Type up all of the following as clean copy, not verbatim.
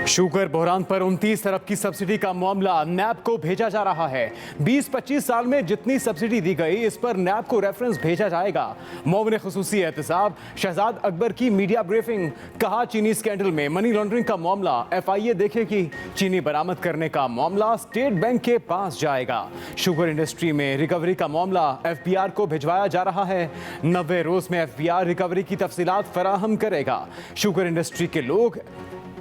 Sugar बहरान पर 29 अरब की subsidy का मामला नैब को भेजा जा रहा है। 20-25 साल में जितनी सब्सिडी दी गई, इस पर नैब को रेफरेंस भेजा जाएगा। मोमिन खुसूसी एहतसाब, शहजाद अकबर की मीडिया ब्रीफिंग। कहा चीनी स्कैंडल में मनी लॉन्ड्रिंग का मामला FIA देखेगी। चीनी बरामद करने का मामला स्टेट बैंक के पास जाएगा। शुगर इंडस्ट्री में रिकवरी का मामला FBR को भिजवाया जा रहा है। 90 रोज में FBR रिकवरी की तफसीलात फराहम करेगा। शुगर इंडस्ट्री के लोग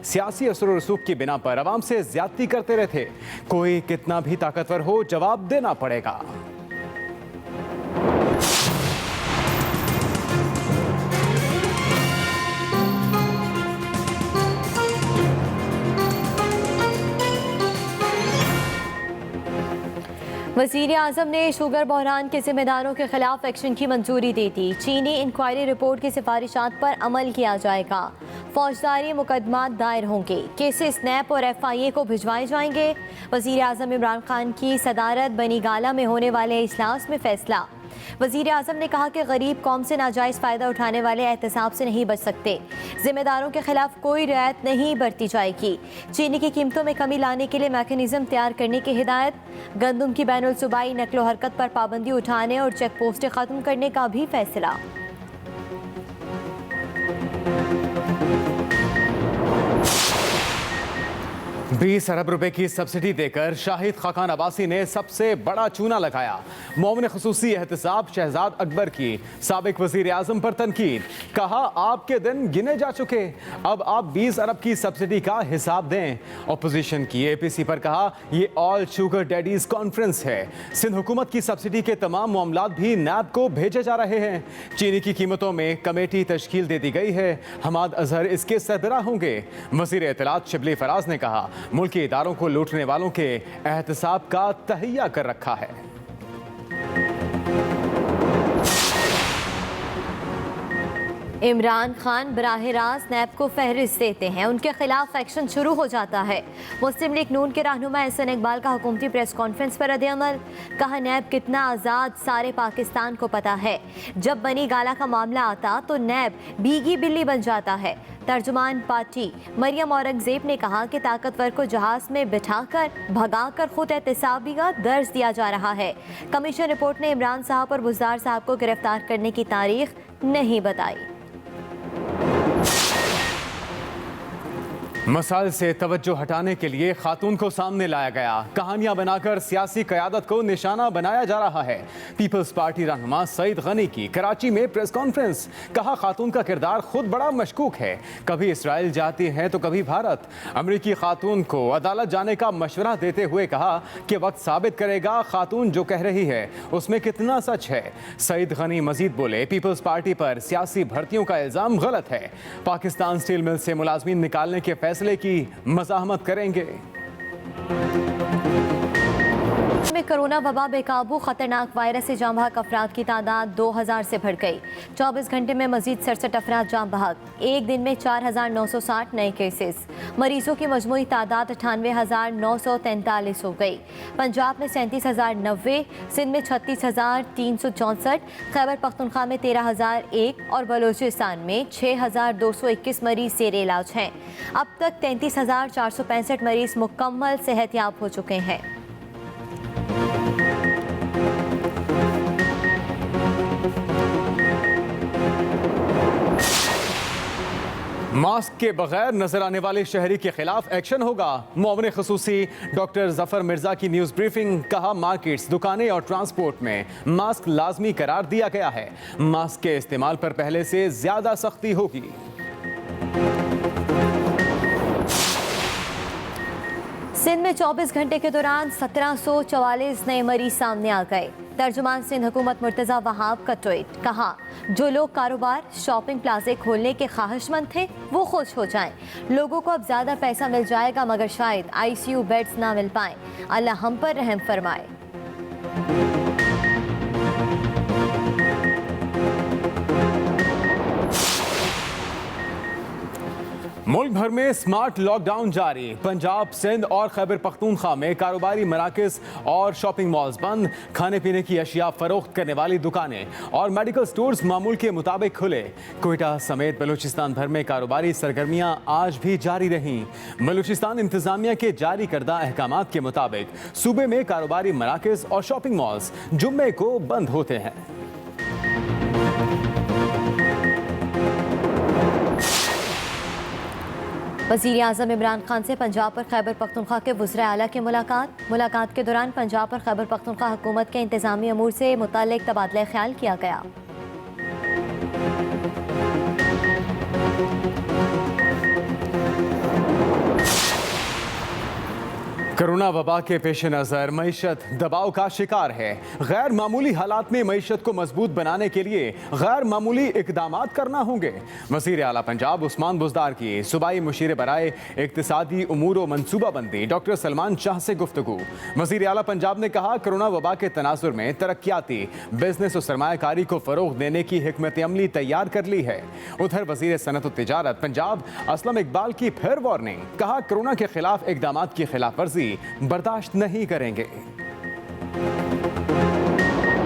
सियासी असर और रसूख की बिना पर आवाम से ज्यादती करते रहते। कोई कितना भी ताकतवर हो, जवाब देना पड़ेगा। वज़ीर आज़म ने शुगर बहरान के जिम्मेदारों के खिलाफ एक्शन की मंजूरी दे दी। चीनी इंक्वायरी रिपोर्ट की सिफारिशात पर अमल किया जाएगा। फौजदारी मुकदमात दायर होंगे। केसेस नैब और FIA को भिजवाए जाएंगे। वज़ीर आज़म इमरान खान की सदारत बनी गाला में होने वाले इजलास में फैसला। वज़ीर आज़म ने कहा कि गरीब कौम से नाजायज़ फ़ायदा उठाने वाले एहतसाब से नहीं बच सकते। जिम्मेदारों के खिलाफ कोई रियायत नहीं बरती जाएगी। चीनी की कीमतों में कमी लाने के लिए मैकेनिज़्म तैयार करने की हिदायत। गंदम की बैनुल सूबाई नकलो हरकत पर पाबंदी उठाने और चेक पोस्टें ख़त्म करने का भी फैसला। ₹20 अरब की सब्सिडी देकर शाहिद खाकान अब्बासी ने सबसे बड़ा चूना लगाया। मोमिन खुसूसी एहतसाब, शहजाद अकबर की साबिक वज़ीर आज़म पर तनकीद। कहा आपके दिन गिने जा चुके, अब आप 20 अरब की सब्सिडी का हिसाब दें। अपोजिशन की APC पर कहा ये ऑल शुगर डैडीज कॉन्फ्रेंस है। सिंध हुकूमत की सब्सिडी के तमाम मामलात भी नैब को भेजे जा रहे हैं। चीनी की कीमतों में कमेटी तश्कील दे दी गई है। हमाद अजहर इसके सरबराह होंगे। वज़ीर इत्तलात शिबली फराज ने कहा मुल्की इदारों को लूटने वालों के एहतसाब का तहैया कर रखा है। इमरान खान बराह रास्त नैब को फहरिस्त देते हैं, उनके खिलाफ एक्शन शुरू हो जाता है। मुस्लिम लीग नून के रहनुमा एहसन इकबाल का हुकूमती प्रेस कॉन्फ्रेंस पर रद्द-ए-अमल। कहा नैब कितना आज़ाद सारे पाकिस्तान को पता है। जब बनी गाला का मामला आता तो नैब भीगी बिल्ली बन जाता है। तर्जुमान पार्टी मरियम औरंगजेब ने कहा कि ताकतवर को जहाज में बिठाकर भगाकर खुद एहतसाबी का दर्ज दिया जा रहा है। कमीशन रिपोर्ट ने इमरान साहब और बुज़दार साहब को गिरफ्तार करने की तारीख नहीं बताई। मसाइल से तवज्जो हटाने के लिए खातून को सामने लाया गया। कहानियां बनाकर सियासी क़यादत को निशाना बनाया जा रहा है। पीपल्स पार्टी रहनुमा सईद गनी की कराची में प्रेस कॉन्फ्रेंस। कहा खातून का किरदार खुद बड़ा मशकूक है, कभी इसराइल जाती है तो कभी भारत। अमरीकी खातून को अदालत जाने का मशवरा देते हुए कहा कि वक्त साबित करेगा खातून जो कह रही है उसमें कितना सच है। सईद गनी मजीद बोले पीपल्स पार्टी पर सियासी भर्तियों का इल्ज़ाम गलत है। पाकिस्तान स्टील मिल से मुलाजमीन निकालने के फैसले की मज़ाहमत करेंगे। में कोरोना वबा बेकाबू, खतरनाक वायरस से जाम बहक अफराद की तादाद 2000 से बढ़ गई। 24 घंटे में मजीद 67 अफराद जाम बहक। एक दिन में 4960 नए केसेस। मरीजों की मजमूई तादाद 98,943 हो गई। पंजाब में 37,090, सिंध में 36,364, खैबर पख्तूनख्वा में 13,001 और बलूचिस्तान में 6,221 मरीज जेर इलाज हैं। अब तक 33,465 मरीज मुकम्मल सेहतयाब हो चुके हैं। मास्क के बगैर नजर आने वाले शहरी के खिलाफ एक्शन होगा। मोमिन खुसूसी डॉक्टर जफर मिर्जा की न्यूज ब्रीफिंग। कहा मार्केट्स, दुकानें और ट्रांसपोर्ट में मास्क लाजमी करार दिया गया है। मास्क के इस्तेमाल पर पहले से ज्यादा सख्ती होगी। सिंध में 24 घंटे के दौरान 1744 नए मरीज सामने आ गए। तर्जुमान सिंध हुकूमत मुर्तज़ा वहाब का ट्वीट। कहा जो लोग कारोबार, शॉपिंग प्लाजे खोलने के ख्वाहिशमंद थे वो खुश हो जाएं। लोगों को अब ज़्यादा पैसा मिल जाएगा मगर शायद ICU बेड्स ना मिल पाएं। अल्लाह हम पर रहम फरमाए। मुल्क भर में स्मार्ट लॉकडाउन जारी। पंजाब, सिंध और खैबर पख्तूनख्वा में कारोबारी मराकज़ और शॉपिंग मॉल्स बंद। खाने पीने की अशिया फरोख्त करने वाली दुकानें और मेडिकल स्टोर्स मामूल के मुताबिक खुले। क्वेटा समेत बलूचिस्तान भर में कारोबारी सरगर्मियां आज भी जारी रहीं। बलूचिस्तान इंतजामिया के जारी करदा अहकामात के मुताबिक सूबे में कारोबारी मराकज़ और शॉपिंग मॉल्स जुम्मे को बंद होते हैं। वज़ीर-ए-आज़म इमरान खान से पंजाब पर खैबर पख्तूनख्वा के वज़ीर आला की मुलाकात के दौरान पंजाब पर खैबर पख्तूनख्वा हुकूमत के इंतज़ामी अमूर से मुताल्लिक़ तबादला ख्याल किया गया। कोरोना वबा के पेश नज़र मईशत दबाव का शिकार है। गैर मामूली हालात में मईशत को मजबूत बनाने के लिए गैर मामूली इकदामात करना होंगे। वज़ीर आला पंजाब उस्मान बुज़दार की सूबाई मुशीर बराए इक्तिसादी उमूर व मनसूबाबंदी डॉक्टर सलमान शाह से गुफ्तगू। वज़ीर आला पंजाब ने कहा, कोरोना वबा के तनाजुर में तरक्याती बिजनेस और सरमायाकारी को फ़रोग़ देने की हिकमत अमली तैयार कर ली है। उधर वज़ीर सनअत व तिजारत पंजाब असलम इकबाल की फिर वार्निंग। कहा, कोरोना के खिलाफ इकदामात की खिलाफ वर्जी बर्दाश्त नहीं करेंगे।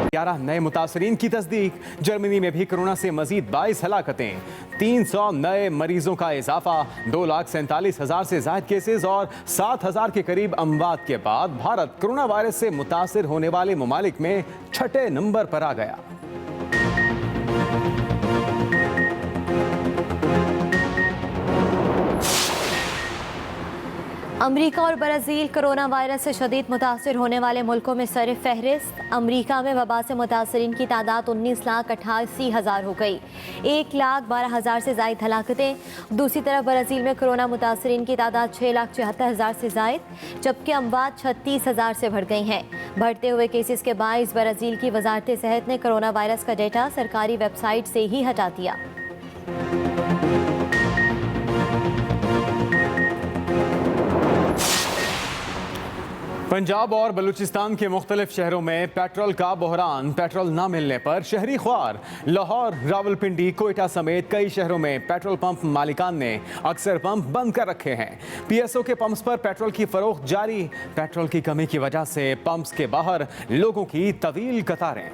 11 नए मुतासरीन की तस्दीक। जर्मनी में भी कोरोना से मजीद 22 हलाकतें, 300 नए मरीजों का इजाफा, 2,47,000 से ज्यादा केसेस और 7,000 के करीब अमवात के बाद भारत कोरोना वायरस से मुतासिर होने वाले ममालिक में 6ठे नंबर पर आ गया। अमरीका और ब्राज़ील कोरोना वायरस से शदीद मुतासिर होने वाले मुल्कों में सर फहरिस्त। अमरीका में वबा से मुतासरीन की तादाद 19,88,000 हो गई। 1,12,000 से ज़ायद हलाकतें। दूसरी तरफ ब्राज़ील में कोरोना मुतासरीन की तादाद 6,74,000 से ज़ायद, जबकि अमवात 36,000 से बढ़ गई हैं। बढ़ते हुए केसेस के बाइस ब्राज़ील की वजारत सेहत ने कोरोना वायरस का डेटा सरकारी वेबसाइट से ही हटा दिया। पंजाब और बलूचिस्तान के मुख्तलिफ शहरों में पेट्रोल का बहरान। पेट्रोल न मिलने पर शहरी ख्वार। लाहौर, रावलपिंडी, कोयटा समेत कई शहरों में पेट्रोल पंप मालिकान ने अक्सर पंप बंद कर रखे हैं। PSO के पंप्स पर पेट्रोल की फरोख्त जारी। पेट्रोल की कमी की वजह से पंप्स के बाहर लोगों की तवील कतारें।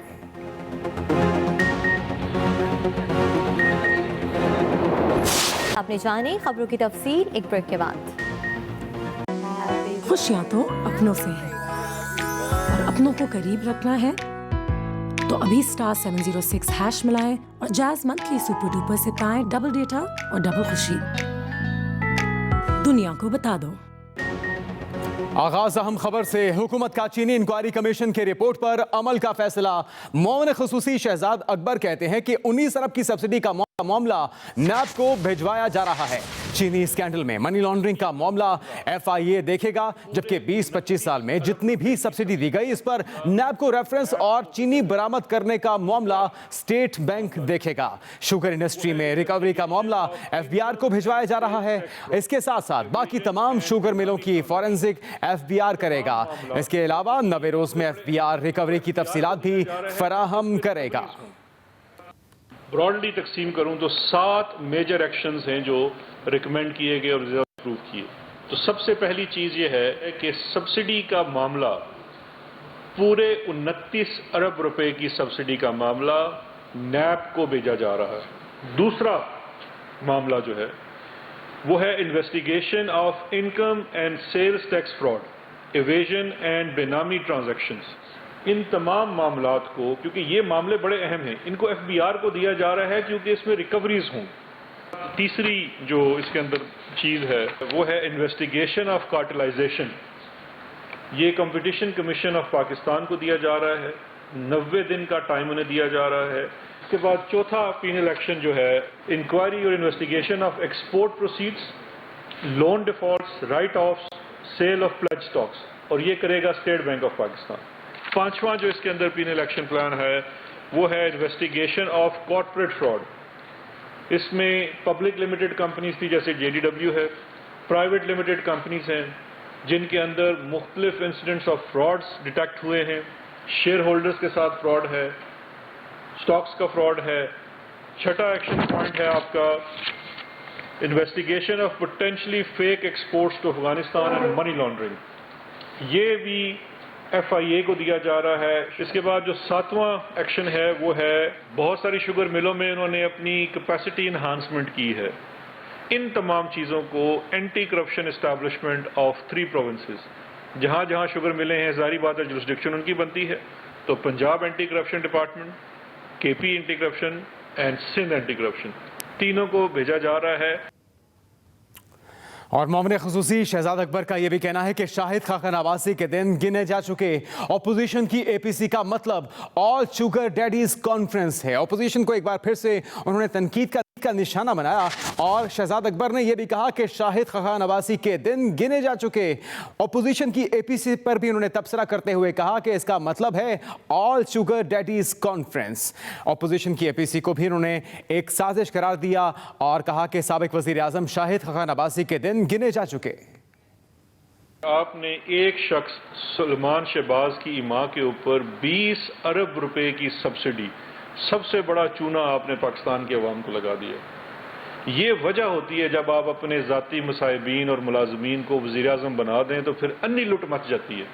आपने जानी खबरों की तफसील एक ब्रेक के बाद। खुशियाँ तो अपनों से हैं और अपनों को करीब रखना है तो अभी *706# मिलाएं और जैज़ मंथली सुपर डुपर से पाएं डबल डेटा और डबल खुशी। दुनिया को बता दो। आगाज अहम खबर से। हुकूमत का चीनी इंक्वायरी कमीशन की रिपोर्ट पर अमल का फैसला। मुआविन खुसूसी शहजाद अकबर कहते हैं कि 19 अरब की सब्सिडी का मामला नैब को भिजवाया जा रहा है। चीनी स्कैंडल में मनी लॉन्ड्रिंग का मामला FIA देखेगा, जबकि 20-25 साल में जितनी भी सब्सिडी दी गई इस पर नैब को रेफरेंस और चीनी बरामद करने का मामला स्टेट बैंक देखेगा। शुगर इंडस्ट्री में रिकवरी का मामला FBR को भिजवाया जा रहा है। इसके साथ साथ बाकी तमाम शुगर मिलों की फॉरेंसिक FBR करेगा। इसके अलावा 90 रोज में FBR रिकवरी की तफसीलात भी फराहम करेगा। ब्रॉडली तकसीम करूं तो 7 मेजर एक्शंस हैं जो रिकमेंड किए गए और अप्रूव किए। तो सबसे पहली चीज़ ये है कि सब्सिडी का मामला, पूरे 29 अरब रुपए की सब्सिडी का मामला नैब को भेजा जा रहा है। दूसरा मामला जो है वो है investigation of income and sales tax fraud, evasion and benami transactions. इन तमाम मामलात को, क्योंकि ये मामले बड़े अहम हैं, इनको FBR को दिया जा रहा है क्योंकि इसमें रिकवरीज हों। तीसरी जो इसके अंदर चीज़ है वो है इन्वेस्टिगेशन ऑफ कार्टेलाइजेशन। ये कंपटीशन कमीशन ऑफ पाकिस्तान को दिया जा रहा है। 90 दिन का टाइम उन्हें दिया जा रहा है। इसके बाद चौथा पीनल एक्शन जो है इंक्वायरी और investigation of export proceeds, loan defaults, write offs, sale of pledge stocks, और ये करेगा स्टेट बैंक ऑफ पाकिस्तान। पांचवा जो इसके अंदर पीनल एक्शन प्लान है वो है इन्वेस्टिगेशन ऑफ कॉर्पोरेट फ्रॉड। इसमें पब्लिक लिमिटेड कंपनीज थी जैसे JDW है, प्राइवेट लिमिटेड कंपनीज हैं जिनके अंदर मुख्तलिफ इंसिडेंट्स ऑफ फ्रॉड्स डिटेक्ट हुए हैं। शेयर होल्डर्स के साथ फ्रॉड है, स्टॉक्स का फ्रॉड है। छठा एक्शन पॉइंट है आपका investigation of potentially fake exports to Afghanistan and money laundering, ये भी FIA को दिया जा रहा है। इसके बाद जो 7वां एक्शन है वो है बहुत सारी शुगर मिलों में उन्होंने अपनी कैपेसिटी इन्हांसमेंट की है। इन तमाम चीज़ों को anti corruption establishment of 3 provinces, जहाँ जहाँ शुगर मिले हैं ज़ाहिर बात है जुरिस्डिक्शन उनकी बनती है, तो Punjab anti corruption department, KP anti corruption and Sindh anti corruption, तीनों को भेजा जा रहा है। और मामले खुसूसी शहजाद अकबर का यह भी कहना है कि शाहिद खाकन नवासी के दिन गिने जा चुके। ऑपोजिशन की APC का मतलब ऑल शुगर डैडीज कॉन्फ्रेंस है। ऑपोजिशन को एक बार फिर से उन्होंने तनकीद का निशाना बनाया और शहजाद अकबर ने यह भी कहा कि शाहिद खाकन नवासी के दिन गिने जा चुके। ऑपोजिशन की APC पर भी उन्होंने तबसरा करते हुए कहा कि इसका मतलब है all sugar daddies conference. Opposition की APC को भी उन्होंने एक साजिश करार दिया और कहा कि साबिक वजीर आजम शाहिद खाकन नवासी के दिन गिने जा चुके। आपने एक शख्स सलमान शहबाज की इमां के ऊपर 20 अरब रुपए की सब्सिडी, सबसे बड़ा चूना आपने पाकिस्तान के अवाम को लगा दिया। ये वजह होती है जब आप अपने ज़ाती मुसाहिबीन और मुलाजमीन को वज़ीर आज़म बना दें तो फिर अन्नी लुट मच जाती है।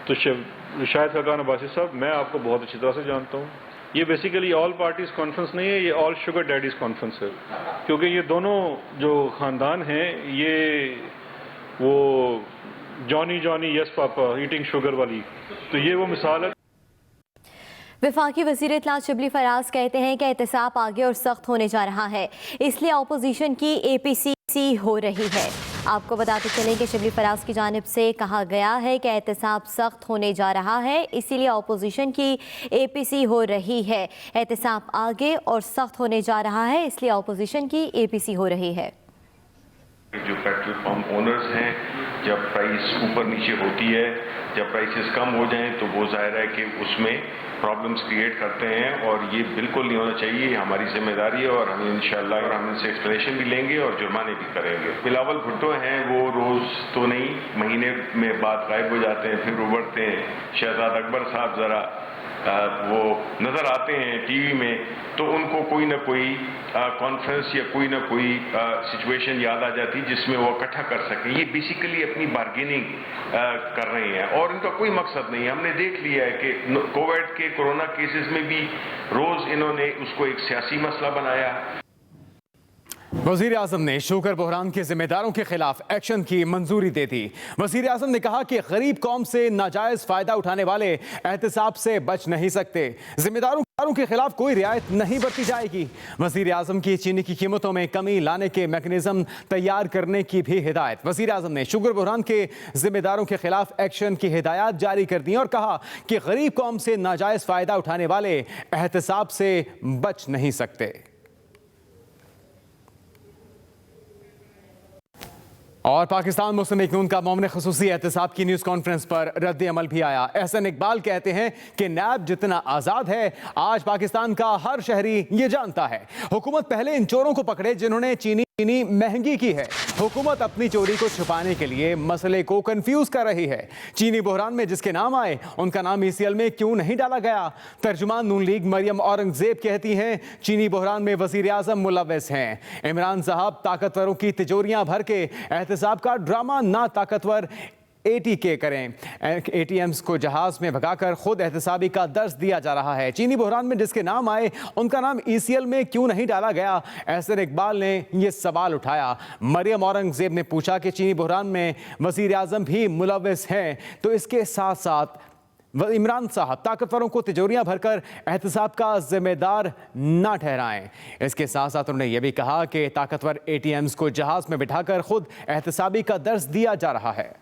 तो शाहिद खाकन नवासी साहब, मैं आपको बहुत अच्छी तरह से जानता हूँ। ये बेसिकली ऑल पार्टीज कॉन्फ्रेंस नहीं है, ये ऑल शुगर डैडीज कॉन्फ्रेंस है, क्योंकि ये दोनों जो ख़ानदान हैं ये वो Johnny Johnny yes papa eating sugar वाली, तो ये वो मिसाल है। वफाकी वज़ीर इत्तलात शिबली फराज कहते हैं कि एहतसाब आगे और सख्त होने जा रहा है, इसलिए अपोजिशन की APC हो रही है। आपको बताते चलें कि शिबली फराज की जानिब से कहा गया है कि एहतसाब सख्त होने जा रहा है, इसीलिए अपोजिशन की APC हो रही है। एहतसाब आगे और सख्त होने जा रहा है, इसलिए अपोजिशन की APC हो रही है। जो पेट्रोल पंप ओनर्स हैं, जब प्राइस ऊपर नीचे होती है, जब प्राइसेस कम हो जाएं तो वो जाहिर है कि उसमें प्रॉब्लम्स क्रिएट करते हैं और ये बिल्कुल नहीं होना चाहिए। हमारी जिम्मेदारी है और हम इंशाल्लाह और हम इनसे एक्सप्लेनेशन भी लेंगे और जुर्माने भी करेंगे। बिलावल भुट्टो हैं, वो रोज़ तो नहीं, महीने में बाद गायब हो जाते हैं, फिर उभरते हैं। शहजाद अकबर साहब ज़रा वो नज़र आते हैं टीवी में, तो उनको कोई ना कोई कॉन्फ्रेंस या कोई ना कोई सिचुएशन याद आ जाती है जिसमें वो इकट्ठा कर सकें। ये बेसिकली अपनी बार्गेनिंग कर रहे हैं और इनका कोई मकसद नहीं है। हमने देख लिया है कि कोविड के कोरोना केसेस में भी रोज़ इन्होंने उसको एक सियासी मसला बनाया। वजीर आजम ने शुगर बहरान के जिम्मेदारों के खिलाफ एक्शन की मंजूरी दे दी। वजीर आजम ने कहा कि गरीब कौम से नाजायज फायदा उठाने वाले एहतसाब से बच नहीं सकते। जिम्मेदारों के खिलाफ कोई रियायत नहीं बरती जाएगी। वजीर आजम की चीनी की कीमतों में कमी लाने के मैकेनिज्म तैयार करने की भी हिदायत। वजीर आजम ने शुगर बहरान के जिम्मेदारों के खिलाफ एक्शन की हिदायत जारी कर दी और कहा कि गरीब कौम से नाजायज फायदा उठाने वाले एहतसाब से बच नहीं सकते। और पाकिस्तान मुस्लिम लीग नून का मौमन खुसूसी एहतसाब की न्यूज़ कॉन्फ्रेंस पर रद्द अमल भी आया। एहसन इकबाल कहते हैं कि नैब जितना आज़ाद है आज पाकिस्तान का हर शहरी ये जानता है। हुकूमत पहले इन चोरों को पकड़े जिन्होंने चीनी महंगी की है। हुकूमत अपनी चोरी को छुपाने के लिए मसले को कंफ्यूज कर रही है। चीनी बहरान में जिसके नाम आए उनका नाम ECL में क्यों नहीं डाला गया? तर्जुमान नून लीग मरियम औरंगजेब कहती हैं चीनी बहरान में वजीर आजम मुलव्वस हैं। इमरान साहब ताकतवरों की तिजोरियां भर के एहतसाब का ड्रामा ना ताकतवर ATK करें। ATMs को जहाज में भगाकर खुद एहतसाबी का दर्ज दिया जा रहा है। चीनी बहरान में जिसके नाम आए उनका नाम ECL में क्यों नहीं डाला गया? एहसन इकबाल ने यह सवाल उठाया। मरियम औरंगजेब ने पूछा कि चीनी बहरान में वजीर आजम भी मुलव्वस हैं तो इसके साथ साथ इमरान साहब ताकतवरों को तिजोरियां भरकर एहतसाब का जिम्मेदार ना ठहराएं। इसके साथ साथ उन्होंने यह भी कहा कि ताकतवर ATMs को जहाज में बिठाकर खुद एहतसाबी का दर्ज दिया जा रहा है।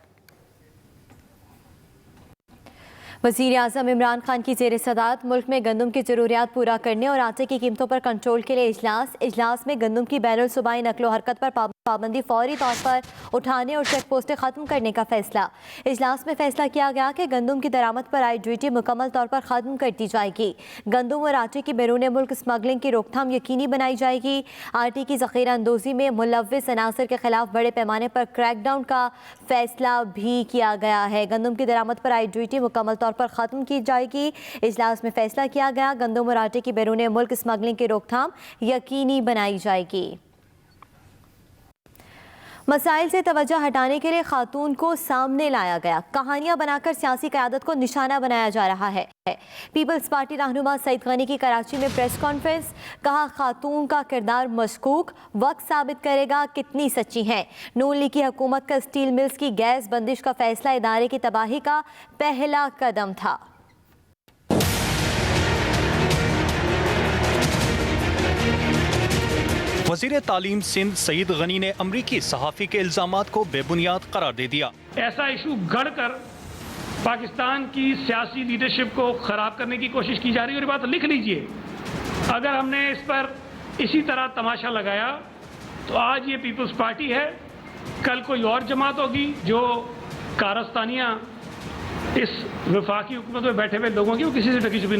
वज़ीर आज़म इमरान खान की ज़ेर सदारत मुल्क में गंदम की ज़रूरियात पूरा करने और आटे की कीमतों पर कंट्रोल के लिए इजलास में गंदम की बैरुल सूबाई नकलो हरकत पर पाबंदी फौरी तौर पर उठाने और चेक पोस्टें ख़त्म करने का फैसला। इजलास में फैसला किया गया कि गंदम की दरामद पर आयद ड्यूटी मुकम्मल तौर पर ख़त्म कर दी जाएगी। गंदम और आटे की बैरून मुल्क स्मगलिंग की रोकथाम यकीनी बनाई जाएगी। आटे की ज़ख़ीरा अंदोज़ी में मुलव्वस अनासर के खिलाफ बड़े पैमाने पर क्रैकडाउन का फैसला भी किया गया है। गंदम की दरामद पर आयद ड्यूटी मुकम्मल तौर पर ख़त्म की जाएगी। इजलास में फैसला किया गया गंदम और आटे की बैरून मुल्क स्मगलिंग की रोकथाम यकीनी बनाई जाएगी। मसाइल से तवज्जो हटाने के लिए खातून को सामने लाया गया। कहानियां बनाकर सियासी क़यादत को निशाना बनाया जा रहा है। पीपल्स पार्टी रहनुमा सईद गनी की कराची में प्रेस कॉन्फ्रेंस, कहा खातून का किरदार मशकूक, वक्त साबित करेगा कितनी सच्ची हैं। नून लीग की हुकूमत का स्टील मिल्स की गैस बंदिश का फैसला इदारे की तबाही का पहला कदम था। वज़ीर तालीम सिंध सईद गनी ने अमरीकी सहाफ़ी के इल्ज़ामात को बेबुनियाद करार दे दिया। ऐसा इशू गढ़कर पाकिस्तान की सियासी लीडरशिप को ख़राब करने की कोशिश की जा रही है। और बात लिख लीजिए, अगर हमने इस पर इसी तरह तमाशा लगाया तो आज ये पीपल्स पार्टी है, कल कोई और जमात होगी जो कारस्तानियाँ इस वफाकी हुकूमत में बैठे हुए लोगों की वो किसी से टकी छुपी